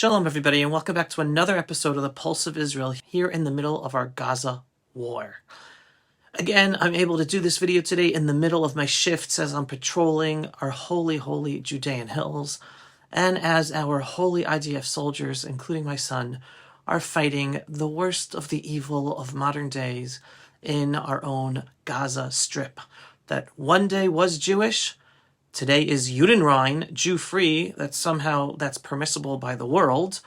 Shalom, everybody, and welcome back to another episode of the Pulse of Israel here in the middle of our Gaza war. Again, I'm able to do this video today in the middle of my shifts as I'm patrolling our holy Judean hills, and as our holy IDF soldiers, including my son, are fighting the worst of the evil of modern days in our own Gaza Strip that one day was Jewish. Today is Humane, Jew-free, that's permissible by the world.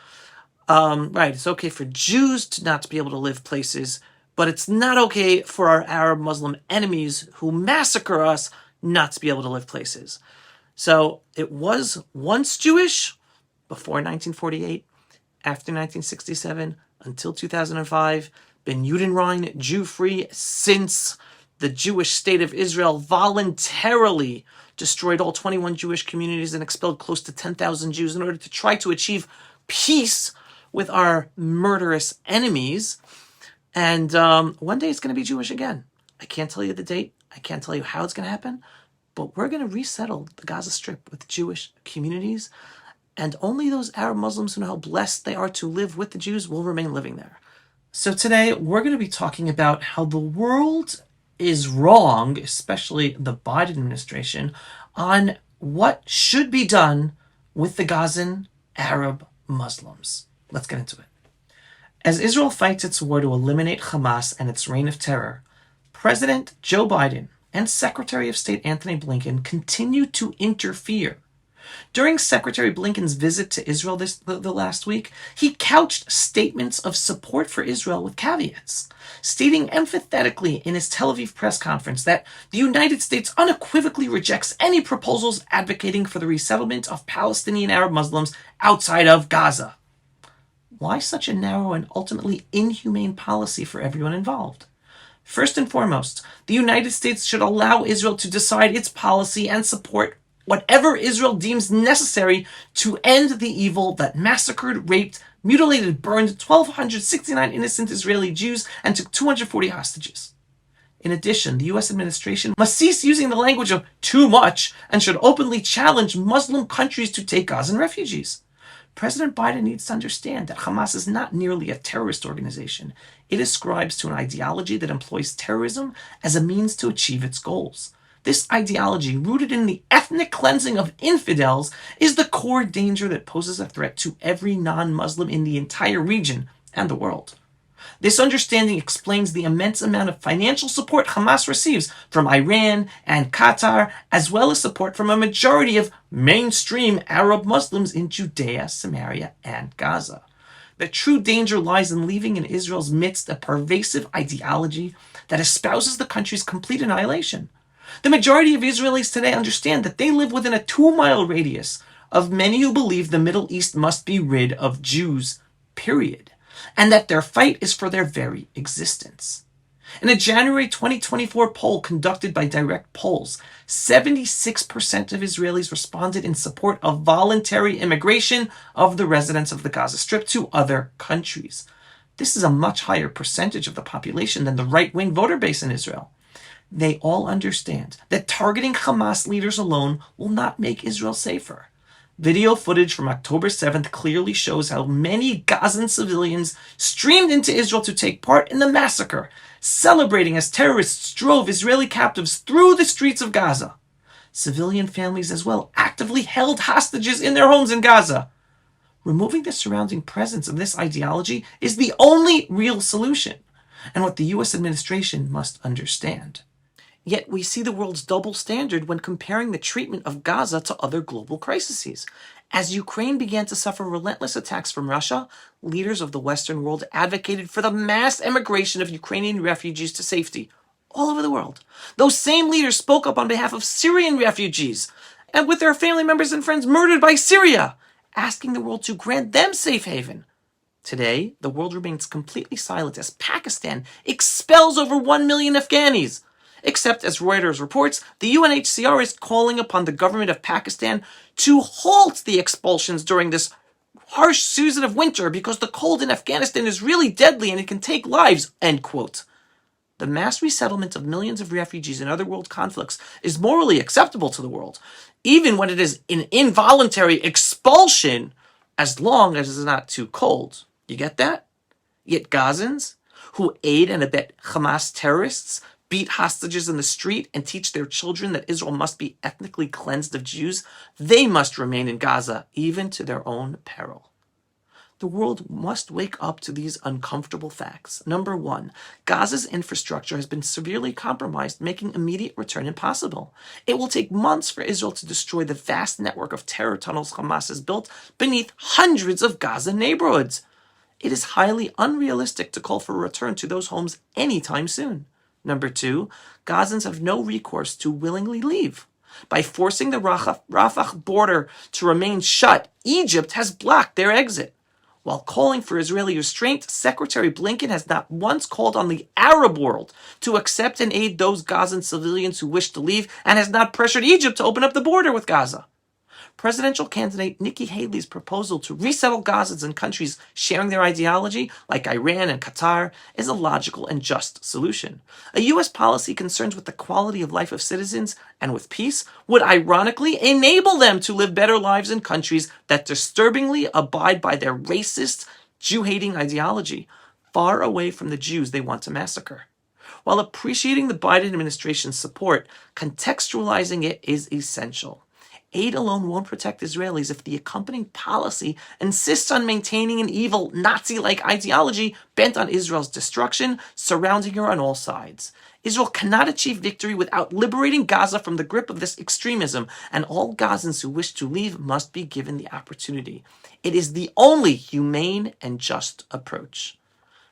Right, it's okay for Jews to not be able to live places, but it's not okay for our Arab Muslim enemies who massacre us not to be able to live places. So it was once Jewish, before 1948, after 1967, until 2005, been Humane, Jew-free since the Jewish state of Israel voluntarily destroyed all 21 Jewish communities and expelled close to 10,000 Jews in order to try to achieve peace with our murderous enemies. And one day it's going to be Jewish again. I can't tell you the date. I can't tell you how it's going to happen. But we're going to resettle the Gaza Strip with Jewish communities. And only those Arab Muslims who know how blessed they are to live with the Jews will remain living there. So today we're going to be talking about how the world is wrong, especially the Biden administration, on what should be done with the Gazan Arab Muslims. Let's get into it. As Israel fights its war to eliminate Hamas and its reign of terror, President Joe Biden and Secretary of State Antony Blinken continue to interfere. During Secretary Blinken's visit to Israel the last week, he couched statements of support for Israel with caveats, stating emphatically in his Tel Aviv press conference that the United States unequivocally rejects any proposals advocating for the resettlement of Palestinian Arab Muslims outside of Gaza. Why such a narrow and ultimately inhumane policy for everyone involved? First and foremost, the United States should allow Israel to decide its policy and support whatever Israel deems necessary to end the evil that massacred, raped, mutilated, burned 1,269 innocent Israeli Jews and took 240 hostages. In addition, the U.S. administration must cease using the language of too much and should openly challenge Muslim countries to take Gazan refugees. President Biden needs to understand that Hamas is not merely a terrorist organization. It ascribes to an ideology that employs terrorism as a means to achieve its goals. This ideology, rooted in the ethnic cleansing of infidels, is the core danger that poses a threat to every non-Muslim in the entire region and the world. This understanding explains the immense amount of financial support Hamas receives from Iran and Qatar, as well as support from a majority of mainstream Arab Muslims in Judea, Samaria, and Gaza. The true danger lies in leaving in Israel's midst a pervasive ideology that espouses the country's complete annihilation. The majority of Israelis today understand that they live within a 2-mile radius of many who believe the Middle East must be rid of Jews, period, and that their fight is for their very existence. In a January 2024 poll conducted by Direct Polls, 76% of Israelis responded in support of voluntary immigration of the residents of the Gaza Strip to other countries. This is a much higher percentage of the population than the right-wing voter base in Israel. They all understand that targeting Hamas leaders alone will not make Israel safer. Video footage from October 7th clearly shows how many Gazan civilians streamed into Israel to take part in the massacre, celebrating as terrorists drove Israeli captives through the streets of Gaza. Civilian families as well actively held hostages in their homes in Gaza. Removing the surrounding presence of this ideology is the only real solution, and what the U.S. administration must understand. Yet we see the world's double standard when comparing the treatment of Gaza to other global crises. As Ukraine began to suffer relentless attacks from Russia, leaders of the Western world advocated for the mass emigration of Ukrainian refugees to safety all over the world. Those same leaders spoke up on behalf of Syrian refugees and with their family members and friends murdered by Syria, asking the world to grant them safe haven. Today, the world remains completely silent as Pakistan expels over 1 million Afghanis. Except, as Reuters reports, the UNHCR is calling upon the government of Pakistan to halt the expulsions during this harsh season of winter because the cold in Afghanistan is really deadly and it can take lives, end quote. The mass resettlement of millions of refugees in other world conflicts is morally acceptable to the world. Even when it is an involuntary expulsion, as long as it's not too cold. You get that? Yet Gazans, who aid and abet Hamas terrorists, beat hostages in the street, and teach their children that Israel must be ethnically cleansed of Jews, they must remain in Gaza, even to their own peril. The world must wake up to these uncomfortable facts. Number one, Gaza's infrastructure has been severely compromised, making immediate return impossible. It will take months for Israel to destroy the vast network of terror tunnels Hamas has built beneath hundreds of Gaza neighborhoods. It is highly unrealistic to call for a return to those homes anytime soon. Number two, Gazans have no recourse to willingly leave. By forcing the Rafah border to remain shut, Egypt has blocked their exit. While calling for Israeli restraint, Secretary Blinken has not once called on the Arab world to accept and aid those Gazan civilians who wish to leave, and has not pressured Egypt to open up the border with Gaza. Presidential candidate Nikki Haley's proposal to resettle Gazans in countries sharing their ideology, like Iran and Qatar, is a logical and just solution. A U.S. policy concerned with the quality of life of citizens and with peace would ironically enable them to live better lives in countries that disturbingly abide by their racist, Jew-hating ideology, far away from the Jews they want to massacre. While appreciating the Biden administration's support, contextualizing it is essential. Aid alone won't protect Israelis if the accompanying policy insists on maintaining an evil Nazi-like ideology bent on Israel's destruction, surrounding her on all sides. Israel cannot achieve victory without liberating Gaza from the grip of this extremism, and all Gazans who wish to leave must be given the opportunity. It is the only humane and just approach.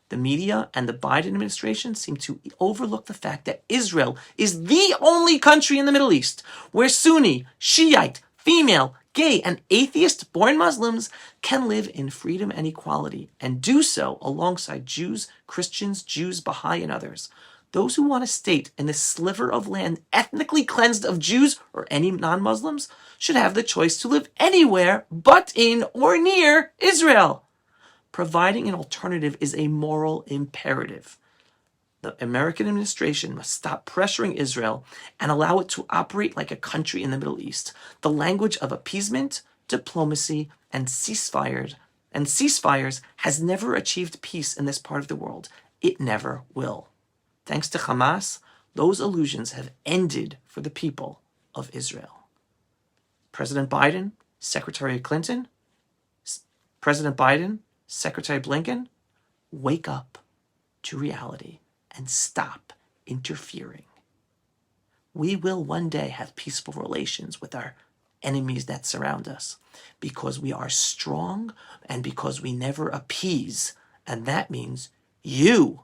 The media and the Biden administration seem to overlook the fact that Israel is the only country in the Middle East where Sunni, Shiite, female, gay, and atheist-born Muslims can live in freedom and equality, and do so alongside Jews, Christians, Jews, Baha'i, and others. Those who want a state in this sliver of land ethnically cleansed of Jews or any non-Muslims should have the choice to live anywhere but in or near Israel. Providing an alternative is a moral imperative. The American administration must stop pressuring Israel and allow it to operate like a country in the Middle East. The language of appeasement, diplomacy, and ceasefires has never achieved peace in this part of the world. It never will. Thanks to Hamas, those illusions have ended for the people of Israel. President Biden, Secretary Blinken, wake up to reality and stop interfering. We will one day have peaceful relations with our enemies that surround us because we are strong and because we never appease. And that means you,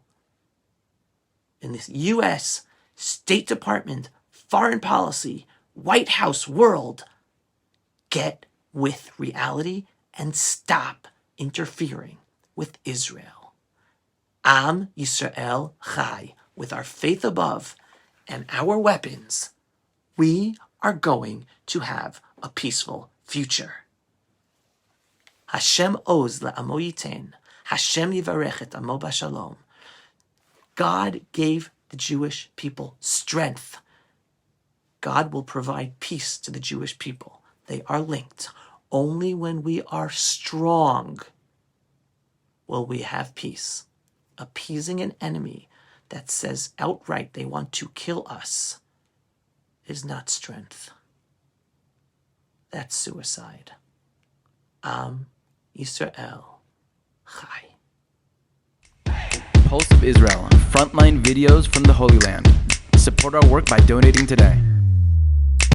in this U.S. State Department, Foreign Policy, White House world, get with reality and stop interfering with Israel. Am Yisrael Chai, with our faith above and our weapons, we are going to have a peaceful future. Hashem oz la'amo yiten, Hashem yivarech et amo b'shalom. God gave the Jewish people strength. God will provide peace to the Jewish people. They are linked. Only when we are strong will we have peace. Appeasing an enemy that says outright they want to kill us is not strength. That's suicide. Am Yisrael Chai. Pulse of Israel, frontline videos from the Holy Land. Support our work by donating today.